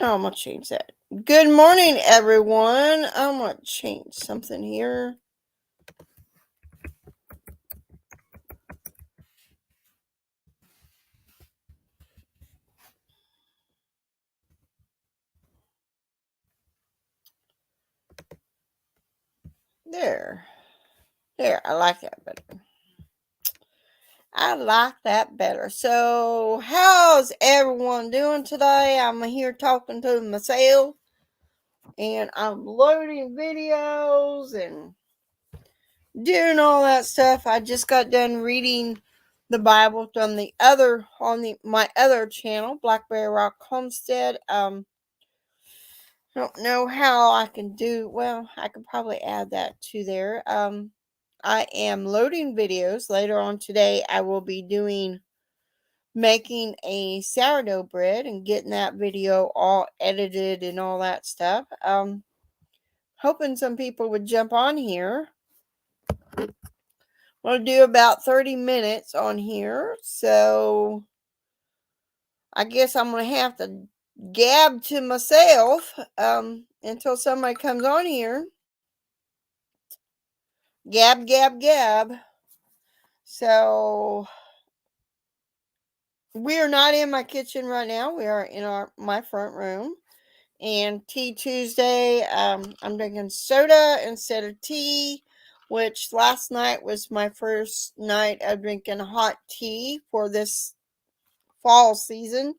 Oh, I'm going to change that. Good morning, everyone. I'm going to change something here. There. There, I like that better. I like that better. So, how's everyone doing today? I'm here talking to myself, and I'm loading videos and doing all that stuff. I just got done reading the Bible on my other channel, Blackberry Rock Homestead. I don't know how I can do. Well, I could probably add that to there. I am loading videos later on today. I will be making a sourdough bread and getting that video all edited and all that stuff. Hoping some people would jump on here. We'll do about 30 minutes on here, so I guess I'm gonna have to gab to myself until somebody comes on here. Gab, gab, gab. So we are not in my kitchen right now. We are in my front room. And Tea Tuesday, I'm drinking soda instead of tea, which last night was my first night of drinking hot tea for this fall season.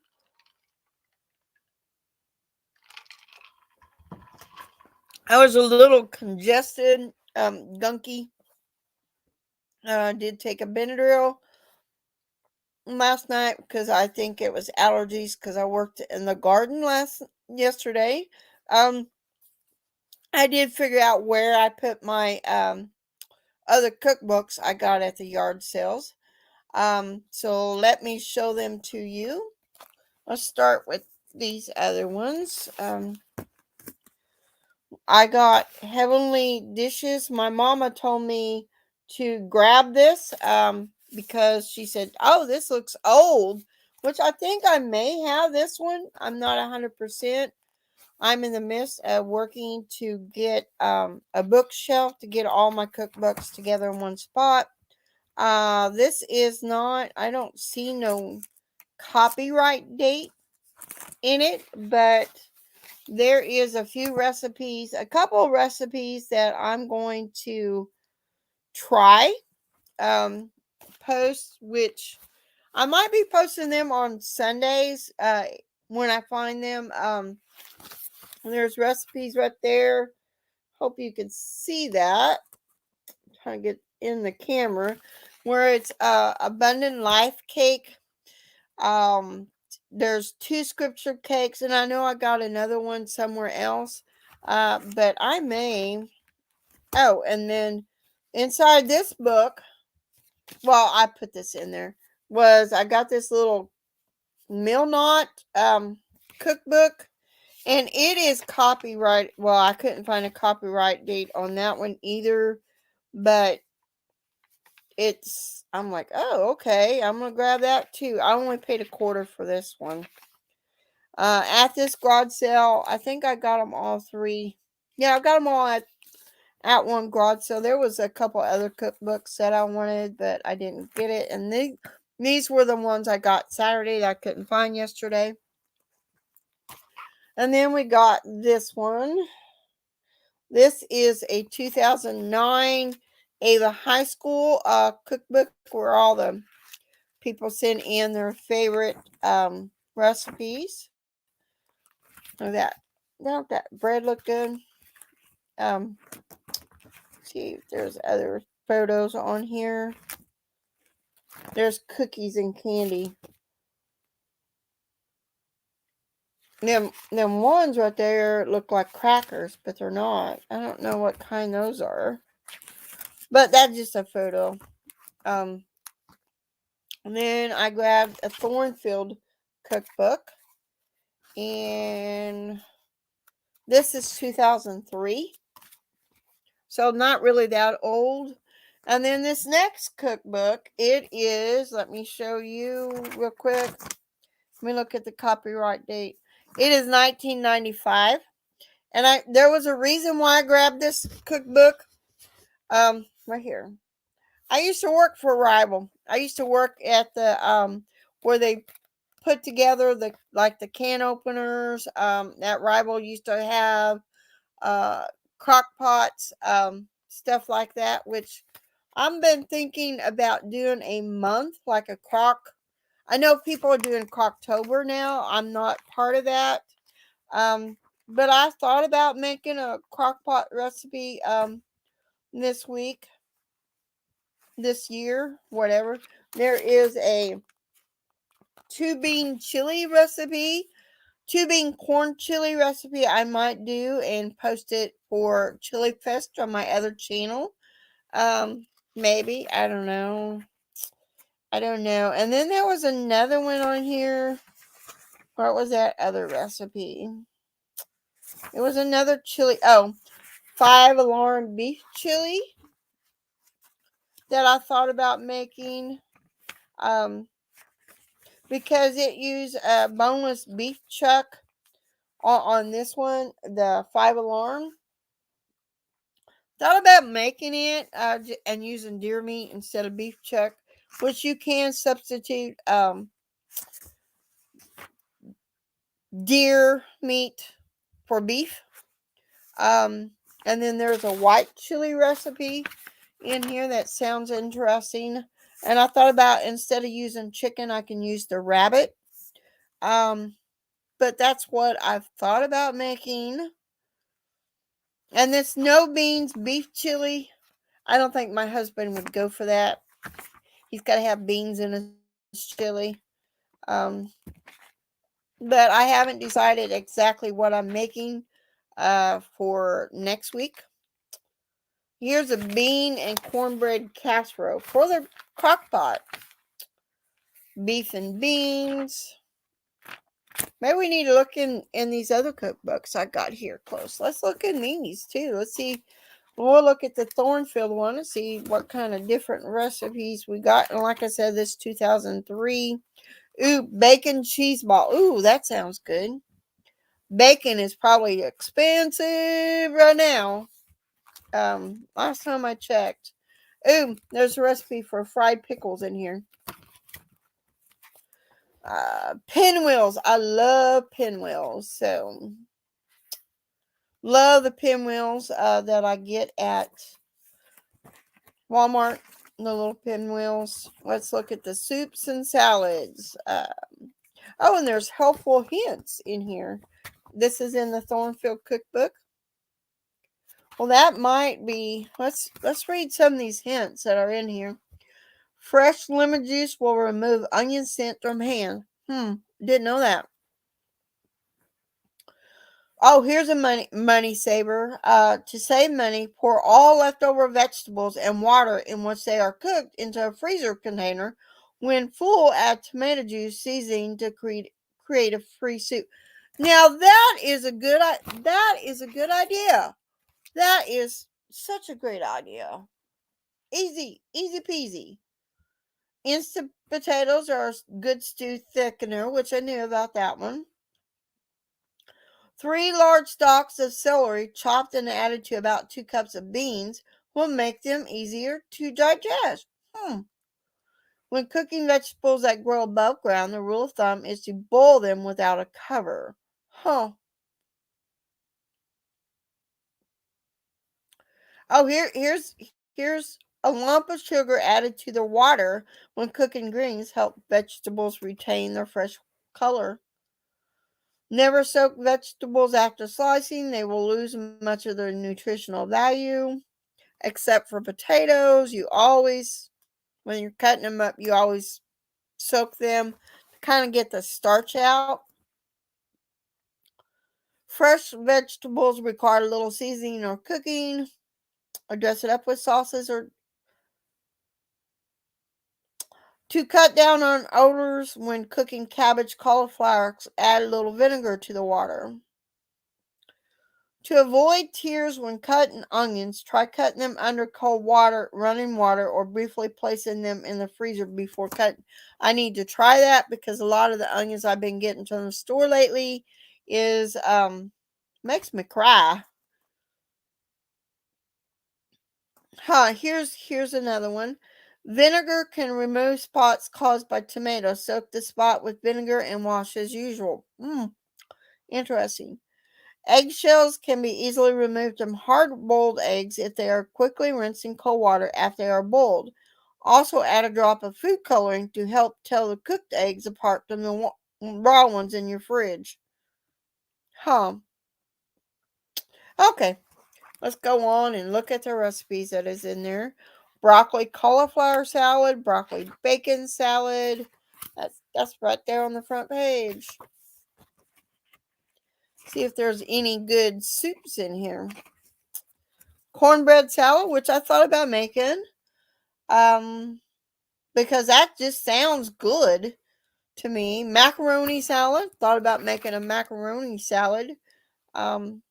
I was a little congested, gunky. Did take a Benadryl last night because I think it was allergies because I worked in the garden yesterday. I did figure out where I put my other cookbooks I got at the yard sales. So let me show them to you. Let's start with these other ones. I got Heavenly Dishes. My mama told me to grab this because she said, "Oh, this looks old," which I think I may have this one. I'm not 100%. I'm in the midst of working to get a bookshelf to get all my cookbooks together in one spot. This is not, I don't see no copyright date in it, but there is a couple recipes that I'm going to try, post, which I might be posting them on Sundays, when I find them. There's recipes right there. Hope you can see that. I'm trying to get in the camera where it's abundant life cake. There's 2 scripture cakes, and I know I got another one somewhere else. But I may. Oh, and then inside this book, well, I put this in there. I got this little Meal Knot cookbook, and it is copyright. Well, I couldn't find a copyright date on that one either, but I'm like, oh, okay, I'm gonna grab that too. I only paid $0.25 for this one. At this garage sale, I think I got them all 3. Yeah, I got them all at one garage sale. There was a couple other cookbooks that I wanted, but I didn't get it. And these were the ones I got Saturday that I couldn't find yesterday. And then we got this one. This is a 2009 Ava High School cookbook where all the people send in their favorite recipes. Don't that bread look good? See if there's other photos on here. There's cookies and candy. Them ones right there look like crackers, but they're not. I don't know what kind those are. But that's just a photo. And then I grabbed a Thornfield cookbook. And this is 2003. So not really that old. And then this next cookbook, it is, let me show you real quick. Let me look at the copyright date. It is 1995. And there was a reason why I grabbed this cookbook. Right here. I used to work for Rival. I used to work at the where they put together the can openers. That Rival used to have uh crock pots, stuff like that, which I've been thinking about doing a month, like a crock. I know people are doing Crocktober now. I'm not part of that. Um, but I thought about making a crock pot recipe this week, this year, whatever. There is a two bean chili recipe, two bean corn chili recipe I might do and post it for Chili Fest on my other channel. Maybe. I don't know. I don't know. And then there was another one on here. What was that other recipe? It was another chili. Oh, 5 alarm beef chili that I thought about making. Um, because it used a boneless beef chuck on this one, the 5 alarm. Thought about making it and using deer meat instead of beef chuck, which you can substitute deer meat for beef. And then there's a white chili recipe in here that sounds interesting. And I thought about instead of using chicken, I can use the rabbit. But that's what I've thought about making. And this no beans beef chili, I don't think my husband would go for that. He's got to have beans in his chili. Um, but I haven't decided exactly what I'm making for next week. Here's a bean and cornbread casserole for the crock pot. Beef and beans. Maybe we need to look in these other cookbooks I got here close. Let's look in these too. Let's see. We'll look at the Thornfield one and see what kind of different recipes we got. And like I said, this 2003. Ooh, bacon cheese ball. Ooh, that sounds good. Bacon is probably expensive right now. Last time I checked. Ooh, there's a recipe for fried pickles in here. Pinwheels. I love pinwheels. So, love the pinwheels that I get at Walmart. The little pinwheels. Let's look at the soups and salads. Oh, and there's helpful hints in here. This is in the Thornfield cookbook. Well, that might be. Let's read some of these hints that are in here. Fresh lemon juice will remove onion scent from hand. Didn't know that. Oh, here's a money saver. To save money, pour all leftover vegetables and water in which they are cooked into a freezer container. When full, add tomato juice seasoning to create a free soup. Now that is a good idea. That is such a great idea. Easy peasy. Instant potatoes are a good stew thickener, which I knew about that one. 3 large stalks of celery chopped and added to about 2 cups of beans will make them easier to digest. When cooking vegetables that grow above ground, the rule of thumb is to boil them without a cover. Oh, here's a lump of sugar added to the water when cooking greens help vegetables retain their fresh color. Never soak vegetables after slicing. They will lose much of their nutritional value. Except for potatoes, when you're cutting them up, you always soak them to kind of get the starch out. Fresh vegetables require little seasoning or cooking, or dress it up with sauces, or to cut down on odors when cooking cabbage, cauliflower, add a little vinegar to the water. To avoid tears when cutting onions, try cutting them under cold water, running water, or briefly placing them in the freezer before cutting. I need to try that because a lot of the onions I've been getting from the store lately, is makes me cry. Here's another one. Vinegar can remove spots caused by tomatoes. Soak the spot with vinegar and wash as usual. Interesting. Eggshells can be easily removed from hard-boiled eggs if they are quickly rinsed in cold water after they are boiled. Also add a drop of food coloring to help tell the cooked eggs apart from the raw ones in your fridge. Huh. Okay, let's go on and look at the recipes that is in there. Broccoli cauliflower salad, broccoli bacon salad. That's right there on the front page. See if there's any good soups in here. Cornbread salad, which I thought about making. Because that just sounds good to me. Macaroni salad. Thought about making a macaroni salad. Um,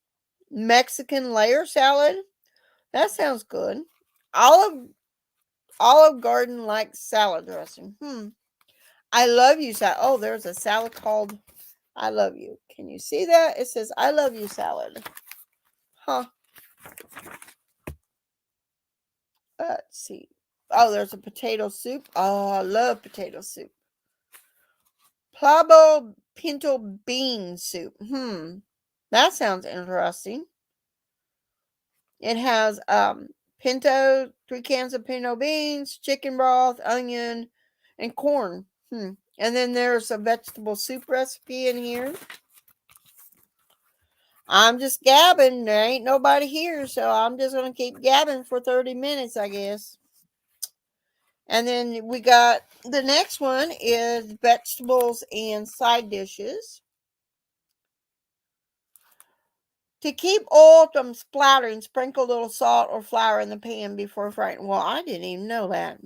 Mexican layer salad. That sounds good. Olive Garden like salad dressing. I love you salad. Oh, there's a salad called I love you. Can you see that? It says I love you salad. Huh. Let's see. Oh, there's a potato soup. Oh, I love potato soup. Plabo pinto bean soup. That sounds interesting. It has pinto, 3 cans of pinto beans, chicken broth, onion, and corn. And then there's a vegetable soup recipe in here. I'm just gabbing. There ain't nobody here, so I'm just going to keep gabbing for 30 minutes, I guess. And then we got the next one is vegetables and side dishes. To keep oil from splattering, sprinkle a little salt or flour in the pan before frying. Well, I didn't even know that.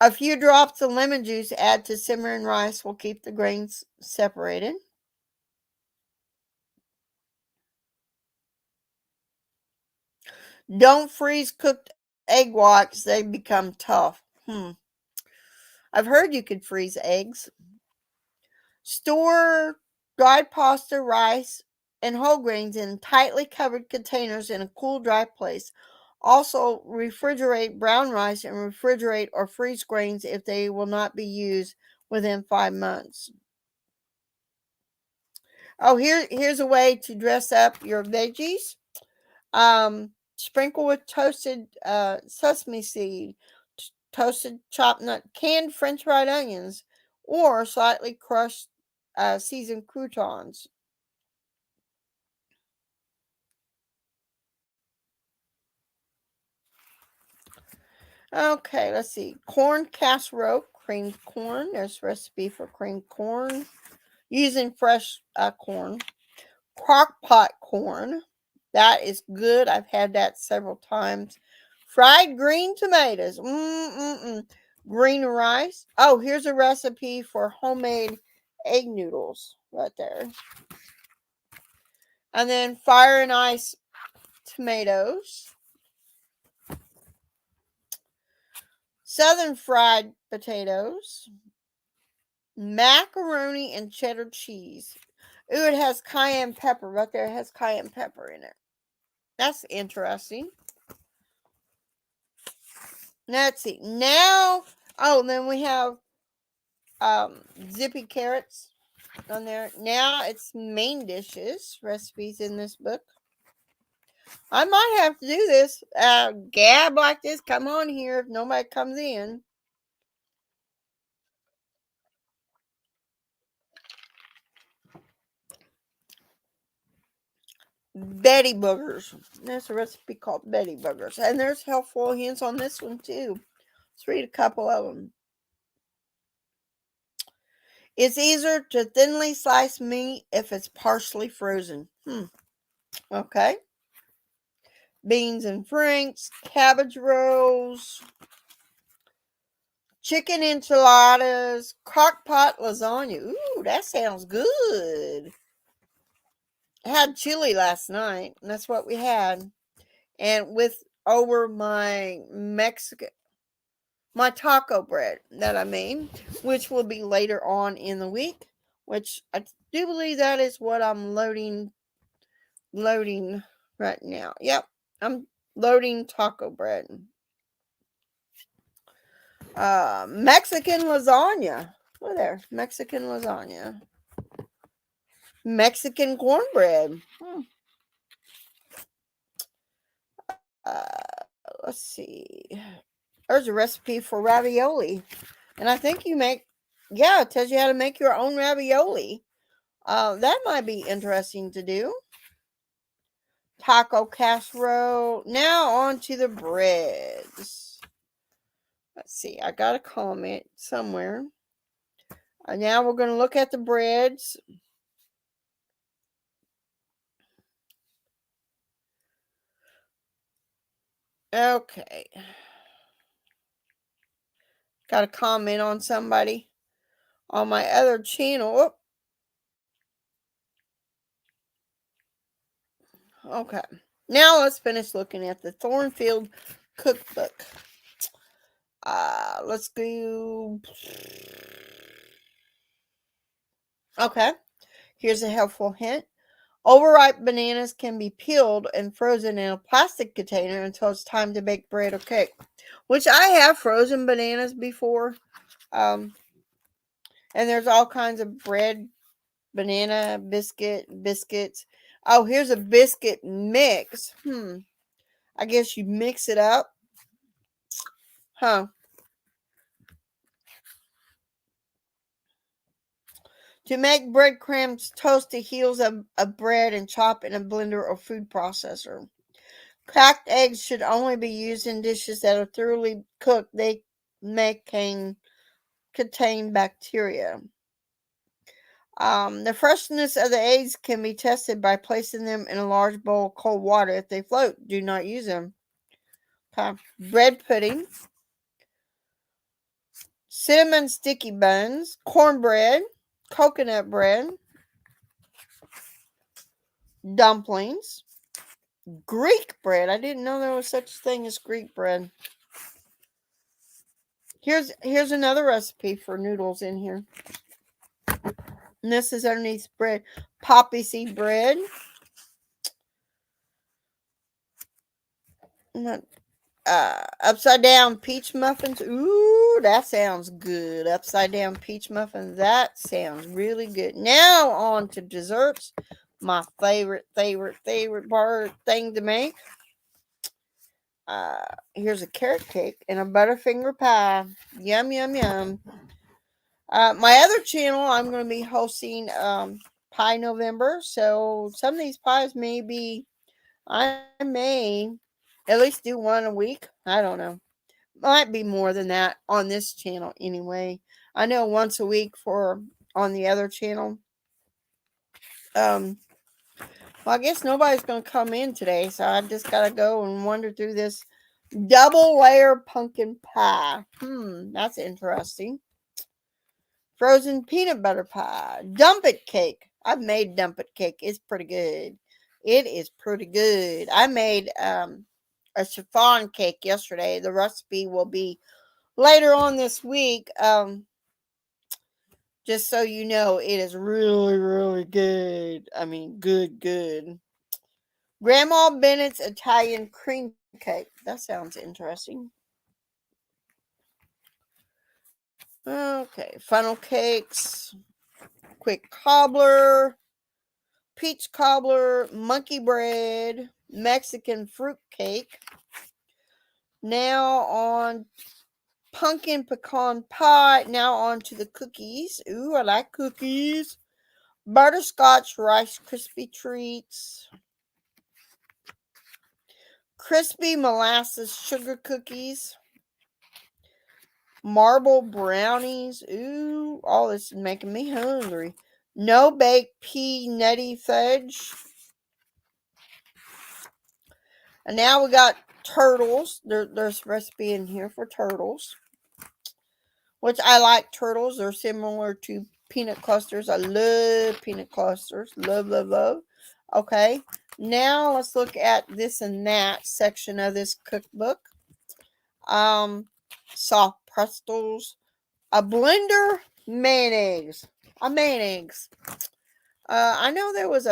A few drops of lemon juice add to simmering rice will keep the grains separated. Don't freeze cooked egg whites, they become tough. I've heard you could freeze eggs. Store dried pasta, rice, and whole grains in tightly covered containers in a cool, dry place. Also, refrigerate brown rice and refrigerate or freeze grains if they will not be used within 5 months. Oh, here's a way to dress up your veggies. Sprinkle with toasted sesame seed, toasted chopped nut, canned French fried onions, or slightly crushed seasoned croutons. Okay, let's see. Corn casserole, creamed corn. There's a recipe for creamed corn using fresh corn. Crock pot corn. That is good. I've had that several times. Fried green tomatoes. Green rice. Oh, here's a recipe for homemade egg noodles right there. And then fire and ice tomatoes. Southern fried potatoes. Macaroni and cheddar cheese. Ooh, it has cayenne pepper right there. It has cayenne pepper in it. That's interesting. Let's see. Now, then we have zippy carrots on there. Now it's main dishes recipes in this book. I might have to do this. Gab like this. Come on here if nobody comes in. Betty boogers. There's a recipe called Betty boogers. And there's helpful hints on this one too. Let's read a couple of them. It's easier to thinly slice meat if it's partially frozen. Okay. Beans and franks, cabbage rolls, chicken enchiladas, crock pot lasagna. Ooh, that sounds good. I had chili last night, and that's what we had. And with over my Mexican my taco bread that I made, which will be later on in the week, which I do believe that is what I'm loading right now. Yep, I'm loading taco bread. Mexican lasagna. Look there, Mexican lasagna. Mexican cornbread. Uh, let's see. There's a recipe for ravioli. And I think it tells you how to make your own ravioli. That might be interesting to do. Taco casserole. Now on to the breads. Let's see. I got a comment somewhere. Now we're going to look at the breads. Okay. Got a comment on somebody on my other channel. Okay. Now let's finish looking at the Thornfield cookbook. Let's go. Okay. Here's a helpful hint. Overripe bananas can be peeled and frozen in a plastic container until it's time to bake bread or cake. Which I have frozen bananas before. And there's all kinds of bread, banana, biscuits. Oh, here's a biscuit mix. I guess you mix it up. Huh. To make breadcrumbs, toast the heels of bread and chop in a blender or food processor. Cracked eggs should only be used in dishes that are thoroughly cooked. They may contain bacteria. The freshness of the eggs can be tested by placing them in a large bowl of cold water. If they float, do not use them. Okay. Bread pudding. Cinnamon sticky buns. Cornbread. Coconut bread. Dumplings. Greek bread. I didn't know there was such a thing as Greek bread. Here's another recipe for noodles in here. And this is underneath bread. Poppy seed bread. Upside down peach muffins. Ooh, that sounds good. Upside down peach muffins. That sounds really good. Now on to desserts. My favorite part thing to make. Here's a carrot cake and a butterfinger pie. Yum, yum, yum. My other channel, I'm going to be hosting Pie November. So some of these pies I may at least do one a week. I don't know. Might be more than that on this channel anyway. I know once a week on the other channel. Well, I guess nobody's going to come in today, so I just got to go and wander through this double layer pumpkin pie. That's interesting. Frozen peanut butter pie. Dumpet cake. I've made dumpet cake. It's pretty good. It is pretty good. I made a chiffon cake yesterday. The recipe will be later on this week. Just so you know, it is really, really good. I mean, good. Grandma Bennett's Italian cream cake. That sounds interesting. Okay, funnel cakes. Quick cobbler. Peach cobbler. Monkey bread. Mexican fruit cake. Now on pumpkin pecan pie. Now on to the cookies. Ooh, I like cookies. Butterscotch Rice Krispie treats. Crispy molasses sugar cookies. Marble brownies. Ooh, all this is making me hungry. No bake pea nutty fudge. And now we got turtles. There's a recipe in here for turtles. Which I like turtles. They're similar to peanut clusters. I love peanut clusters. Love. Okay. Now let's look at this and that section of this cookbook. Soft pretzels, a blender, mayonnaise. A mayonnaise. I know there was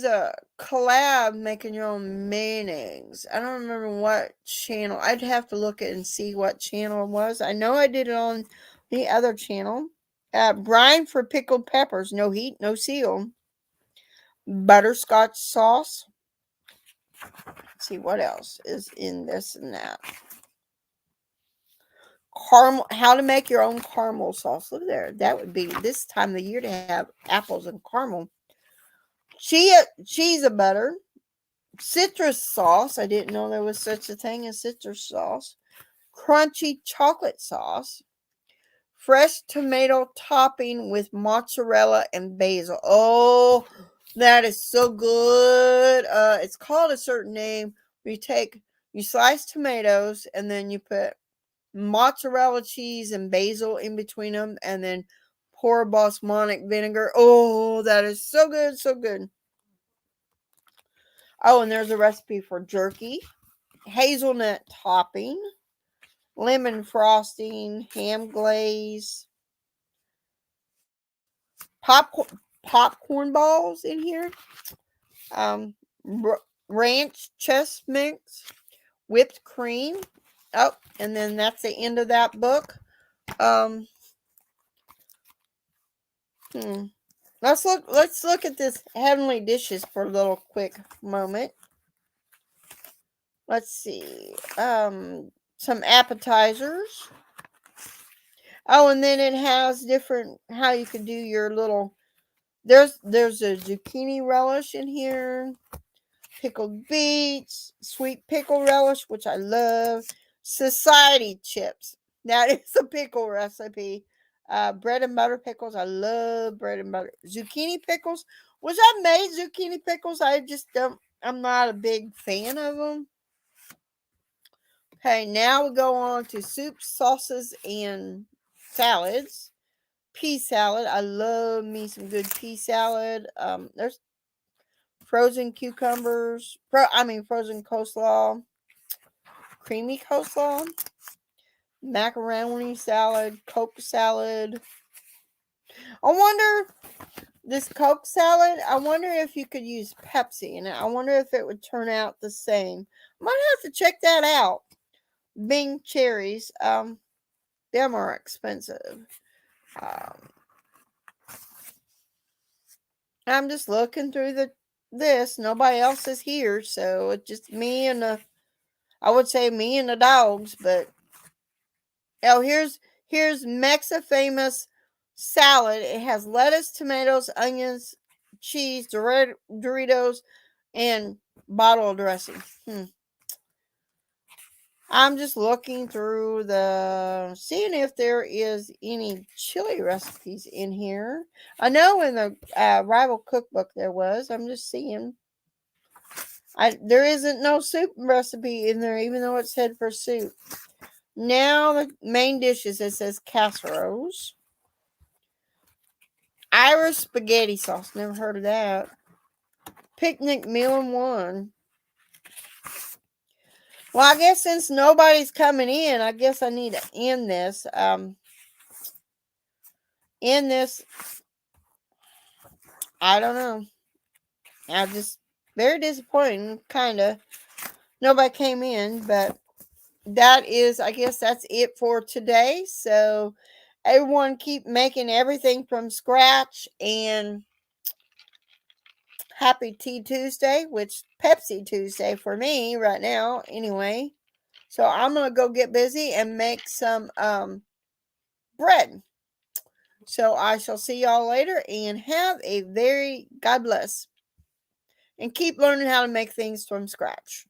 a collab making your own mayonnaise. I don't remember what channel. I'd have to look at and see what channel it was. I know I did it on the other channel. Brine for pickled peppers. No heat, no seal. Butterscotch sauce. Let's see what else is in this and that. Caramel. How to make your own caramel sauce. Look there. That would be this time of the year to have apples and caramel. Cheese butter. Citrus sauce. I didn't know there was such a thing as citrus sauce. Crunchy chocolate sauce. Fresh tomato topping with mozzarella and basil. Oh, that is so good. It's called a certain name. You slice tomatoes and then you put mozzarella cheese and basil in between them and then pour balsamic vinegar. Oh, that is so good, so good. Oh, and there's a recipe for jerky, hazelnut topping, lemon frosting, ham glaze, popcorn balls in here, ranch chest mix, whipped cream. Oh, and then that's the end of that book. Let's look at this Heavenly Dishes for a little quick moment. Let's see. Some appetizers. Oh, and then it has different how you can do your little. There's a zucchini relish in here, pickled beets, sweet pickle relish, which I love, society chips. That is a pickle recipe. Bread and butter pickles. I love bread and butter. Zucchini pickles, which I've made zucchini pickles. I just don't. I'm not a big fan of them. Okay, now we go on to soups, sauces, and salads. Pea salad. I love me some good pea salad. There's frozen cucumbers. Frozen coleslaw. Creamy coleslaw. Macaroni salad. Coke salad. I wonder, this Coke salad, I wonder if you could use Pepsi. And I wonder if it would turn out the same. I might have to check that out. Bing cherries. Them are expensive. I'm just looking through this. Nobody else is here, so it's just me and I would say me and the dogs. But oh, here's Mexa famous salad. It has lettuce, tomatoes, onions, cheese, Doritos, and bottle dressing. I'm just looking through seeing if there is any chili recipes in here. I know in the Rival Cookbook there was. I'm just seeing. There isn't no soup recipe in there, even though it said for soup. Now the main dishes, it says casseroles. Irish spaghetti sauce. Never heard of that. Picnic meal in one. Well, I guess since nobody's coming in, I guess I need to end this. I don't know. I'm just very disappointed, kind of. Nobody came in, but I guess that's it for today. So, everyone keep making everything from scratch, and happy Tea Tuesday, which Pepsi Tuesday for me right now, anyway. So, I'm going to go get busy and make some bread. So I shall see y'all later, and have a God bless. And keep learning how to make things from scratch.